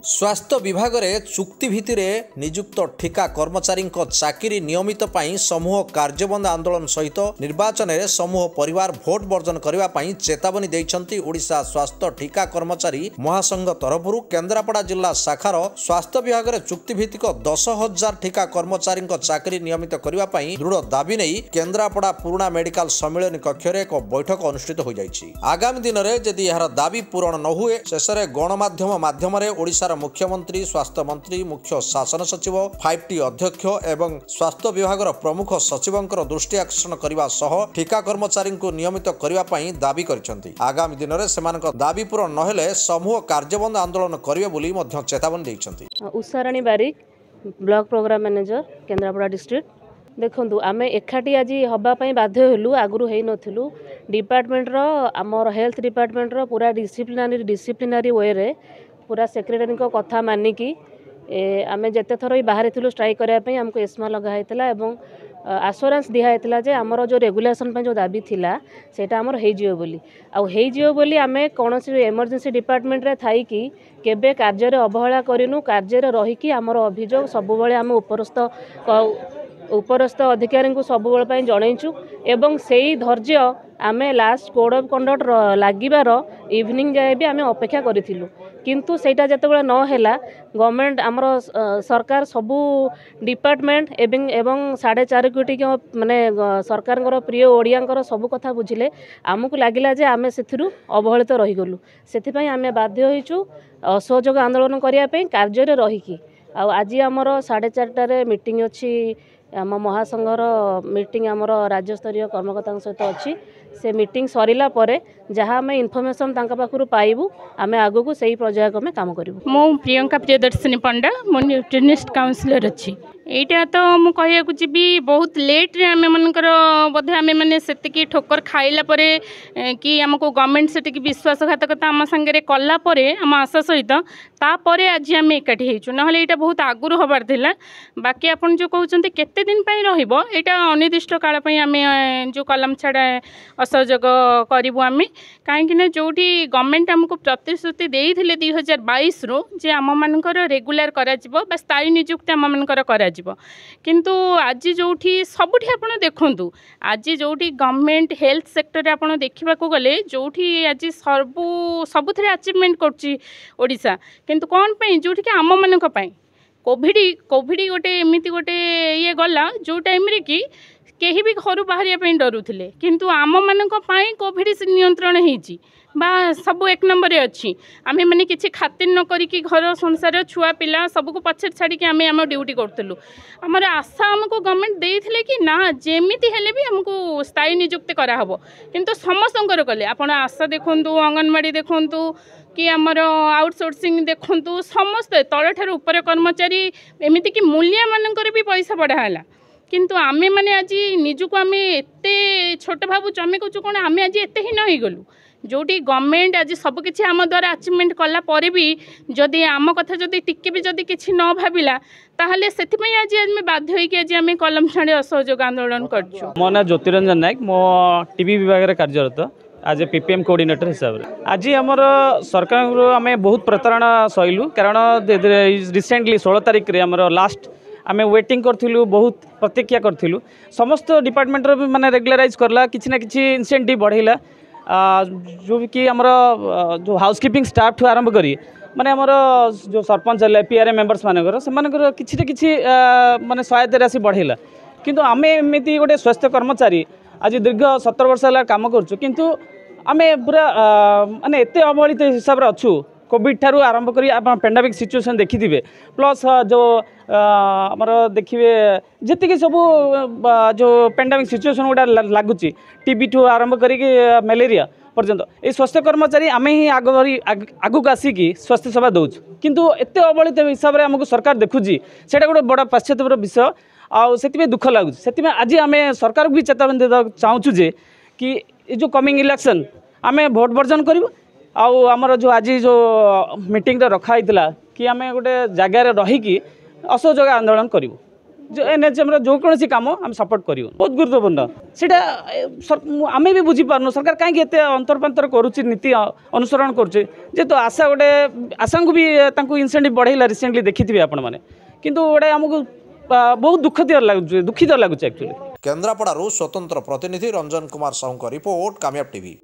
स्वास्थ्य विभाग रे चुक्ति भित्ति नियुक्त ठिका कर्मचारी चाकरी नियमित समूह कार्यबंद आंदोलन सहित निर्वाचन में समूह परिवार भोट वर्जन करने चेतावनी देइछंती ओडिशा स्वास्थ्य ठिका कर्मचारी महासंघ तरफ केन्द्रापड़ा जिला शाखार स्वास्थ्य विभाग रे चुक्ति भित्तिक 10,000 ठिका कर्मचारी चाकरी नियमित करने दृढ़ दाबी नहीं केन्द्रापड़ा पुराणा मेडिकल सम्मेलन कक्ष एक बैठक अनुष्ठित हो जाइछि। आगामी दिन में यदि यार दाबी पूरण न हुए शेष में गणमाध्यम माध्यम ओडिशार मुख्यमंत्री स्वास्थ्य मंत्री मुख्य शासन सचिव 5T अध्यक्ष एवं स्वास्थ्य विभाग प्रमुख सचिव दृष्टि आकर्षण करने सह ठिका कर्मचारी नियमित करने दाबी करिसेंती। आगामी दिन में सेमानक दाबी पूरण नहेले समूह कार्यबंद आंदोलन करिवे बोली मध्य चेतावनी दैछंती। Usharani Barik block program manager Kendrapada district. देखु आम एकाठी आज हाँपाई बाध्य हलु आगु हो नथिलु डिपार्टमेंटर आमर हेल्थ डिपार्टमेंटर पूरा डिसिप्लिनारी वे रे पूरा सेक्रेटरी को कथा मानिकी आम जिते थर बाहर थी स्ट्राइक करने आमको एस्मा लगाइला और आश्योरेंस दिखाई जे आमर जो रेगुलेशन जो दाबी थिला सेटा आमर हो बोली आम कौन इमरजेंसी डिपार्टमेंट रे थाई कि केबे कार्य अवहेला करूँ कार्य रहीकि आमर अभियोग सब आम उपरस्थ अधिकारी को सब जनईचु एवं से ही धैर्य आम लास्ट कोड ऑफ कंडक्ट लागिबार इवनिंग जाए भी आम अपेक्षा करूँ किंतु सेटा जतबेले न हैला गवर्नमेंट आमर सरकार सबू डिपार्टमेंट एवं 4.5 कोटी माने सरकार प्रिय ओडिया सबू कथा बुझिले आमको लगिला जे आमे सेथिरु अवहेलित रहीगलु सेथिपई आमे बाध्य होइचु असहयोग आंदोलन करिया पे कार्य रे रहीकी आज आमर 4:30 मीटिंग अच्छी आम महासंघर मीटिंग आमर राज्यस्तरीय कर्मकर्ता सहित अच्छी से मीटिंग सरिला परे जहाँ आम इनफर्मेशन पाखु पाइबू आम आगु को सही पर्याय में काम करूँ। मो प्रियंका प्रियदर्शिनी पंडा मो न्यूट्रिनिस्ट काउंसिलर अच्छी एटा तो मु कहया जी बहुत लेट रे आम मनकर बोधे आम मैंने से ठोकर खाइला परे कि आमको गवर्नमेंट से विश्वासघातकता आम सांगे कला परे आम आशा सहित तापर आज आम एकाठी होइछु नहले एटा बहुत आगुरु हबार थिला। बाकी आपन जो कहउचंती केते दिन पई रहिबो एटा अनिर्दिष्ट काल पई आम जो कलम छाड़ा असहयोग करिवु आम कहीं जोटी गवर्नमेंट आमको प्रतिश्रुति देइथिले 2022 रु जे आम मानकर रेगुलर करा जिवो बा स्थायी नियुक्ति आम मानकर करा किंतु आज जोठी सबुठी आपन देखंतु आज जोठी गवर्नमेंट हेल्थ सेक्टर आपन देखिबा को गले जोठी आज सबुथरे अचीवमेंट करछि ओडिसा किंतु कोन पई जोठी के आम मानक पई कोविड गोटे एमिति गोटे ये गला जो टाइम रे कि केही भी घर बाहर डरुले किंतु आम मानक पई कोविड नियंत्रण होइछि बा सब एक नंबर अच्छी आम मैंने किसी खातिर न करी घर संसार छुआ पिला सबको पछे छाड़ी आम आम ड्यूटी करूँ आमर आशा आमको गवर्नमेंट देइथिले कि ना जेमिति हेले भी आमको स्थायी नियुक्ति कराहब किंतु समस्तंकर कले आपण आशा देखंतु अंगनवाड़ी देखंतु कि आमर आउटसोर्सिंग देखंतु समस्त तल ठार उपर कर्मचारी एमिति कि मूल्य मानकर भी पैसा बढ़ाला किंतु आमे माने आज निजुको आमे एते छोट भाबुचु आमे कहूँ कौन आमे आज एते ही न गलु जोटी गवर्नमेंट आज सबकिछि आम द्वारा अचीवमेंट कला परे भी जदि आम कथा जदि टिके भी जदि किछि न भाबिला ताहले सेथिपई आज आमे बाध्य होई कि आज आमे कलम छाड़ी असहयोग आंदोलन करछु। मो ना ज्योतिरंजन नायक मो टीबी विभाग रे कार्यरत आज पीपीएम कोऑर्डिनेटर हिसाब रे आज हमर सरकार आमे बहुत प्रतारणा सहिलु कारण रिसेंटली 16 तारिख रे हमर लास्ट आमे वेटिंग करथिलु बहुत प्रतीक्षा करथिलु समस्त डिपार्टमेंट रो माने रेगुलराइज करला किछि ना किछि इंसेंटिव बढ़ैला जो कि आमर जो हाउसकीपिंग स्टाफ ठू आरंभ करी माने आमर जो सरपंच है पीआरए मेंबर्स मानकर से किसी न किसी माने सहायता राशि बढ़ेला किंतु आमे एमती गोटे स्वास्थ्य कर्मचारी आज दीर्घ 17 वर्ष है काम करूँ किंतु आमे पूरा माने एते अवहेलित हिसाब रे अच्छु कोविड ठारू आरंभ करी पेंडेमिक सिचुएशन देखिथिबे प्लस जो आमर देखिए जी सब जो पेंडेमिक सिचुएशन गुड़ा लगुच टीबी ठू आरंभ करी मलेरिया पर्यंत ये स्वास्थ्य कर्मचारी आमे ही आगक आसिकी स्वास्थ्य सेवा दौच किंतु एत अवहेलित हिसाब से आमको सरकार देखुची से गोटे बड़ा पाश्चात्य विषय आउ दुख लगुच से आज आम सरकार भी चेतावनी देवा चाहूँ जे कि जो कमिंग इलेक्शन आम भोट वर्जन करूँ आमर जो आज जो मीटिंग रखाई कि आम गोटे जगार रहीकि असहयोग आंदोलन करूँ। एनएचएम जेकोसी कम आम सपोर्ट करूँ बहुत गुरुत्वपूर्ण सीटा आम भी बुझीपार सरकार कहीं अंतरपांतर करुच्ची नीति अनुसरण करेतु आशा गोटे आशा को भी इनसेंटिव बढ़ेगा रिसेंटली देखी आपण मैंने किंतु गोटे आमको बहुत दुखित लगुच एक्चुअली। केन्द्रापड़ारू स्वतंत्र प्रतिनिधि रंजन कुमार साहू रिपोर्ट कामयाब टीवी।